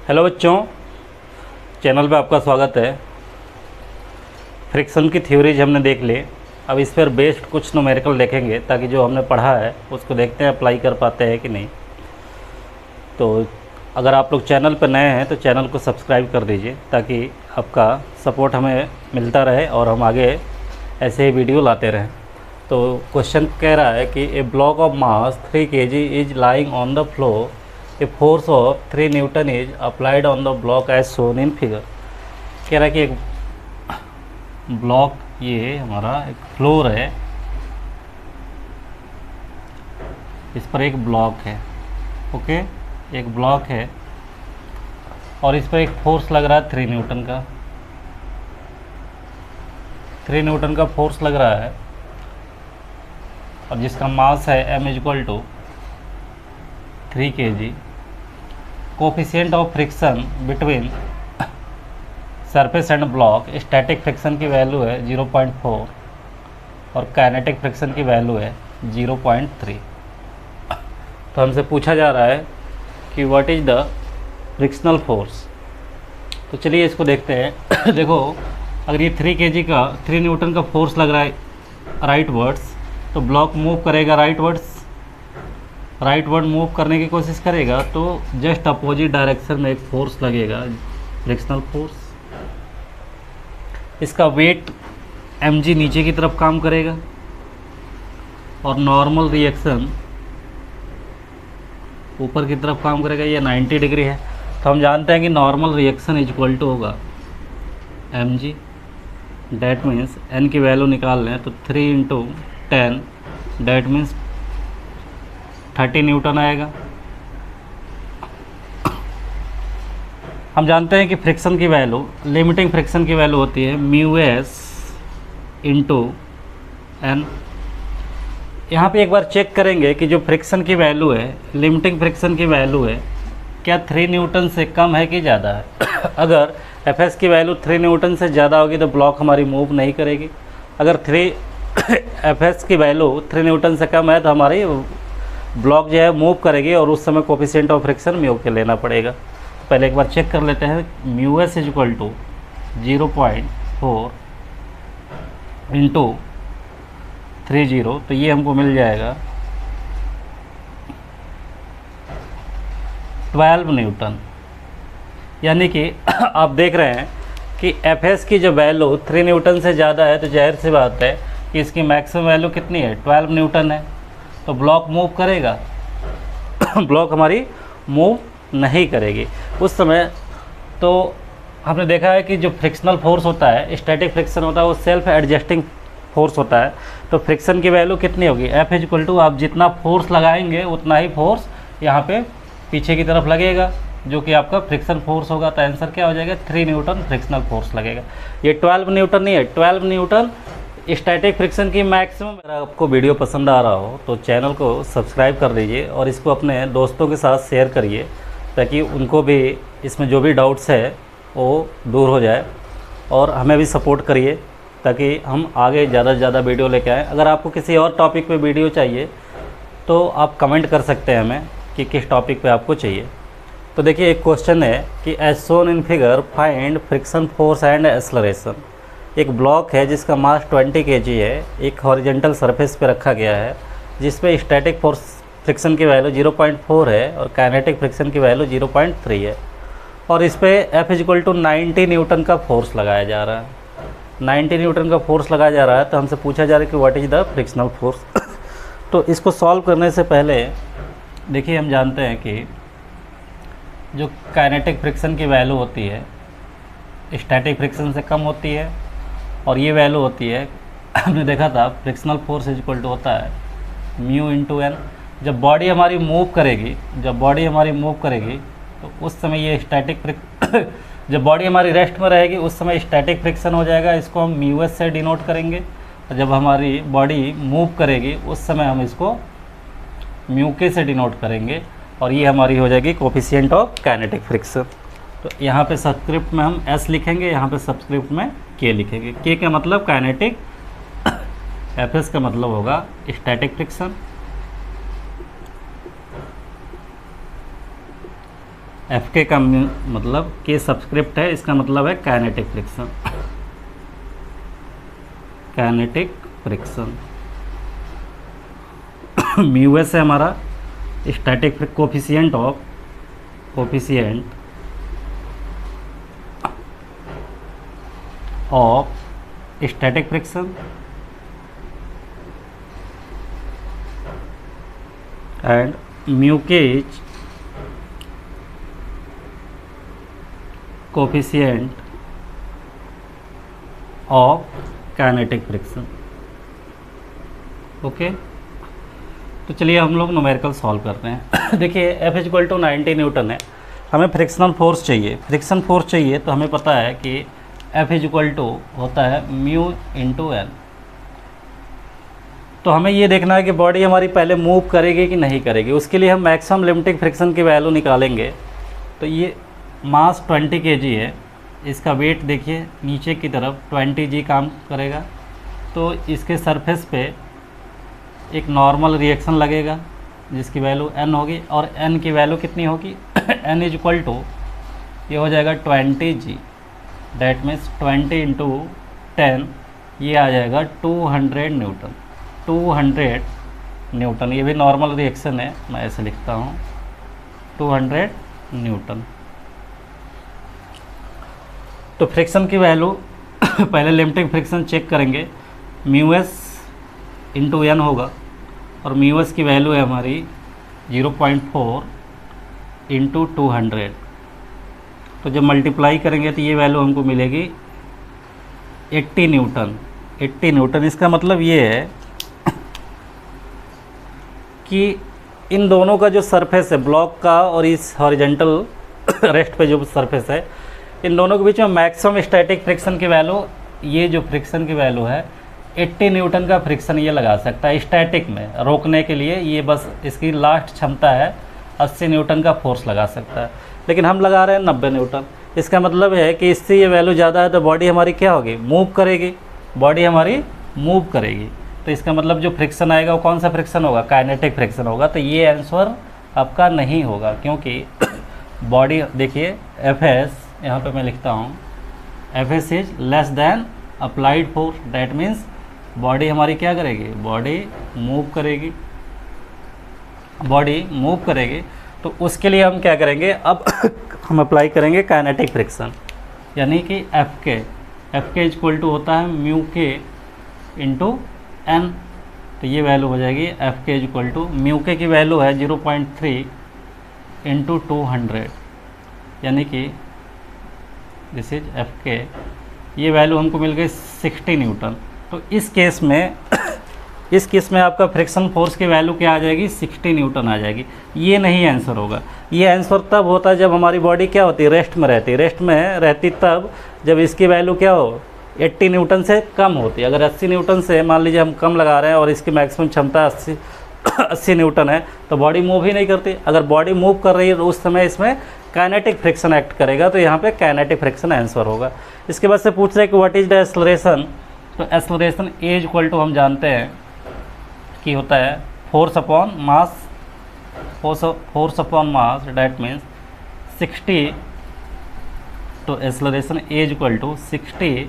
Hello बच्चों, channel पे आपका स्वागत है। फ्रिक्शन की थ्योरीज हमने देख ली। अब इस पर बेस्ड कुछ न्यूमेरिकल देखेंगे ताकि जो हमने पढ़ा है उसको देखते हैं अप्लाई कर पाते हैं कि नहीं। तो अगर आप लोग चैनल पर नए हैं तो चैनल को सब्सक्राइब कर दीजिए ताकि आपका सपोर्ट हमें मिलता रहे और हम आगे ऐसे ही वीडियो लाते रहें। तो क्वेश्चन कह रहा है कि a block of mass 3 kg is lying on the floor, a force of 3 newton is applied on the block as shown in figure. कह रहा है कि एक ब्लॉक, ये हमारा एक फ्लोर है, इस पर एक ब्लॉक है, ओके, एक ब्लॉक है और इस पर एक फोर्स लग रहा है 3 न्यूटन का, 3 न्यूटन का फोर्स लग रहा है और जिसका मास है m equal to 3 kg। Coefficient of friction between surface and block, static friction की वैल्यू है 0.4 और काइनेटिक फ्रिक्शन की वैल्यू है 0.3। तो हमसे पूछा जा रहा है कि what is the frictional force. तो चलिए इसको देखते हैं। देखो, अगर ये 3 kg का 3 न्यूटन का फोर्स लग रहा है राइट वर्ड्स, तो ब्लॉक मूव करेगा राइट वर्ड मूव करने की कोशिश करेगा तो जस्ट अपोजिट डायरेक्शन में एक फोर्स लगेगा, फ्रिक्शनल फोर्स। इसका वेट mg नीचे की तरफ काम करेगा और नॉर्मल रिएक्शन ऊपर की तरफ काम करेगा। ये 90 डिग्री है तो हम जानते हैं कि नॉर्मल रिएक्शन इक्वल टू होगा mg। डैट मीन्स n की वैल्यू निकाल लें तो 3 × 10 डैट मीन्स 30 न्यूटन आएगा। हम जानते हैं कि फ्रिक्शन की वैल्यू, लिमिटिंग फ्रिक्शन की वैल्यू होती है μs × n। यहाँ पे एक बार चेक करेंगे कि जो फ्रिक्शन की वैल्यू है, लिमिटिंग फ्रिक्शन की वैल्यू है, क्या 3 न्यूटन से कम है कि ज़्यादा है। अगर fs की वैल्यू 3 न्यूटन से ज़्यादा होगी तो ब्लॉक हमारी मूव नहीं करेगी। अगर fs की वैल्यू 3 न्यूटन से कम है तो हमारी ब्लॉक जो है मूव करेगी और उस समय कोफिशिएंट ऑफ फ्रिक्शन म्यू के लेना पड़ेगा। तो पहले एक बार चेक कर लेते हैं। μs इक्वल टू 0.4 × 30, तो ये हमको मिल जाएगा 12 न्यूटन। यानी कि आप देख रहे हैं कि fs की जो वैल्यू 3 न्यूटन से ज़्यादा है तो जाहिर सी बात है कि इसकी मैक्सिमम वैल्यू कितनी है, 12 न्यूटन है। तो ब्लॉक मूव करेगा ब्लॉक हमारी मूव नहीं करेगी उस समय। तो हमने देखा है कि जो फ्रिक्शनल फोर्स होता है, स्टैटिक फ्रिक्शन होता है, वो सेल्फ एडजस्टिंग फोर्स होता है। तो फ्रिक्शन की वैल्यू कितनी होगी, F इक्वल टू, आप जितना फोर्स लगाएंगे उतना ही फोर्स यहाँ पे पीछे की तरफ लगेगा, जो कि आपका फ्रिक्शन फोर्स होगा। तो आंसर क्या हो जाएगा, 3 न्यूटन फ्रिक्शनल फोर्स लगेगा। ये 12 न्यूटन नहीं है, 12 न्यूटन स्टैटिक फ्रिक्शन की मैक्सिमम। अगर आपको वीडियो पसंद आ रहा हो तो चैनल को सब्सक्राइब कर दीजिए और इसको अपने दोस्तों के साथ शेयर करिए ताकि उनको भी इसमें जो भी डाउट्स है वो दूर हो जाए, और हमें भी सपोर्ट करिए ताकि हम आगे ज़्यादा से ज़्यादा वीडियो लेके आएँ। अगर आपको किसी और टॉपिक पे वीडियो चाहिए तो आप कमेंट कर सकते हैं हमें कि किस टॉपिक पे आपको चाहिए। तो देखिए, एक क्वेश्चन है कि as shown in figure find friction force and acceleration. एक ब्लॉक है जिसका मास 20 kg है, एक हॉरिजॉन्टल सरफेस पे रखा गया है जिसपे स्टैटिक फोर्स फ्रिक्शन की वैल्यू 0.4 है और काइनेटिक फ्रिक्शन की वैल्यू 0.3 है और इस पे F इक्वल टू 90 न्यूटन का फोर्स लगाया जा रहा है। 90 न्यूटन का फोर्स लगाया जा रहा है तो हमसे पूछा जा रहा है कि what is the frictional force. तो इसको सॉल्व करने से पहले देखिए, हम जानते हैं कि जो काइनेटिक फ्रिक्शन की वैल्यू होती है स्टैटिक फ्रिक्शन से कम होती है और ये वैल्यू होती है, हमने देखा था फ्रिक्शनल फोर्स इक्वल टू होता है μ × n। जब बॉडी हमारी मूव करेगी तो उस समय ये स्टैटिक जब बॉडी हमारी रेस्ट में रहेगी उस समय स्टैटिक फ्रिक्शन हो जाएगा, इसको हम μs से डिनोट करेंगे। और जब हमारी बॉडी मूव करेगी उस समय हम इसको μk से डिनोट करेंगे और ये हमारी हो जाएगी कोफिशिएंट ऑफ काइनेटिक फ्रिक्शन। तो यहाँ पे सबस्क्रिप्ट में हम s लिखेंगे, यहाँ पे सबस्क्रिप्ट में k लिखेंगे। k का मतलब काइनेटिक, fs का मतलब होगा स्टैटिक फ्रिक्शन, एफ के का मतलब के सबस्क्रिप्ट है, इसका मतलब है kinetic friction. Kinetic friction mu S है हमारा static coefficient of static friction and mu K is coefficient of kinetic friction. Okay, तो चलिए हम लोग न्यूमेरिकल सॉल्व करते हैं। देखिए F is equal to 90 newton है, हमें फ्रिक्शनल फोर्स चाहिए। फ्रिक्शन फोर्स चाहिए तो हमें पता है कि एफ इज इक्वल टू होता है म्यू इंटू एन। तो हमें ये देखना है कि बॉडी हमारी पहले मूव करेगी कि नहीं करेगी। उसके लिए हम मैक्सिमम लिमिटिंग फ्रिक्शन की वैल्यू निकालेंगे। तो ये मास 20 kg है, इसका वेट देखिए नीचे की तरफ 20 g काम करेगा। तो इसके सरफेस पे एक नॉर्मल रिएक्शन लगेगा जिसकी वैल्यू n होगी, और n की वैल्यू कितनी होगी n इज इक्वल टू ये हो जाएगा 20 g, डैट मीन्स 20 इंटू 10, ये आ जाएगा 200 न्यूटन। 200 न्यूटन, ये भी नॉर्मल रिएक्शन है, मैं ऐसे लिखता हूँ 200 न्यूटन। तो फ्रिक्शन की वैल्यू पहले लिमिटिंग फ्रिक्शन चेक करेंगे, म्यू एस इंटू एन होगा, और म्यू एस की वैल्यू है हमारी 0.4 इंटू 200। तो जब मल्टीप्लाई करेंगे तो ये वैल्यू हमको मिलेगी 80 न्यूटन। 80 न्यूटन, इसका मतलब ये है कि इन दोनों का जो सरफेस है ब्लॉक का और इस हॉरिजेंटल रेस्ट पे जो सरफेस है, इन दोनों के बीच में मैक्सिमम स्टैटिक फ्रिक्शन की वैल्यू, ये जो फ्रिक्शन की वैल्यू है 80 न्यूटन का फ्रिक्शन ये लगा सकता है स्टैटिक में रोकने के लिए। ये बस इसकी लास्ट क्षमता है 80 न्यूटन का फोर्स लगा सकता है, लेकिन हम लगा रहे हैं 90 न्यूटन। इसका मतलब है कि इससे ये वैल्यू ज़्यादा है तो बॉडी हमारी क्या होगी, मूव करेगी। बॉडी हमारी मूव करेगी, तो इसका मतलब जो फ्रिक्शन आएगा वो कौन सा फ्रिक्शन होगा, काइनेटिक फ्रिक्शन होगा। तो ये आंसर आपका नहीं होगा, क्योंकि बॉडी देखिए एफ एस, यहाँ पे मैं लिखता हूँ F S is less than applied force, that means body हमारी क्या करेगी, बॉडी मूव करेगी। बॉडी मूव करेगी तो उसके लिए हम क्या करेंगे, अब हम अप्लाई करेंगे काइनेटिक फ्रिक्शन, यानी कि एफ के इक्वल टू होता है म्यू के इंटू एन। तो ये वैल्यू हो जाएगी एफ के इक्वल टू, म्यू के की वैल्यू है 0.3 इंटू 200, यानी कि दिस इज एफ के। ये वैल्यू हमको मिल गई 60 न्यूटन। तो इस केस में आपका फ्रिक्शन फोर्स की वैल्यू क्या आ जाएगी, 60 न्यूटन आ जाएगी। ये नहीं आंसर होगा। ये आंसर तब होता है जब हमारी बॉडी क्या होती है, रेस्ट में रहती। रेस्ट में रहती तब जब इसकी वैल्यू क्या हो, 80 न्यूटन से कम होती है। अगर 80 न्यूटन से मान लीजिए हम कम लगा रहे हैं और इसकी मैक्सिमम क्षमता 80 न्यूटन है, तो बॉडी मूव ही नहीं करती। अगर बॉडी मूव कर रही है तो उस समय इसमें काइनेटिक फ्रिक्शन एक्ट करेगा, तो यहाँ पे काइनेटिक फ्रिक्शन आंसर होगा। इसके बाद से पूछ रहे हैं कि व्हाट इज द एक्सेलरेशन। तो एक्सेलरेशन ए इक्वल टू हम जानते हैं कि होता है force upon mass, force upon mass, that means 60। तो acceleration A equal to 60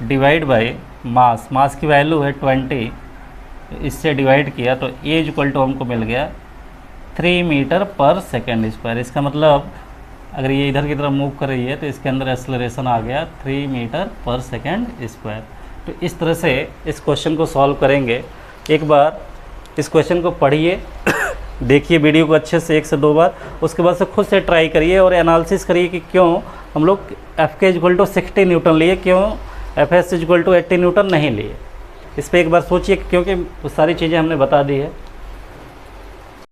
divide by mass, mass की वैल्यू है 20, इससे डिवाइड किया तो ए इक्वल टू हमको मिल गया 3 मीटर पर सेकेंड स्क्वायर। इसका मतलब अगर ये इधर की तरफ मूव कर रही है तो इसके अंदर एक्सेलरेशन आ गया 3 मीटर पर सेकेंड स्क्वायर। तो इस तरह से इस क्वेश्चन को सॉल्व करेंगे। एक बार इस क्वेश्चन को पढ़िए, देखिए वीडियो को अच्छे से 1 से 2 बार, उसके बाद से खुद से ट्राई करिए और एनालिसिस करिए कि क्यों हम लोग एफ के इक्वल टू 60 न्यूटन लिए, क्यों F S equal to 80 newton नहीं लिए। इस पर एक बार सोचिए, क्योंकि वो सारी चीज़ें हमने बता दी है।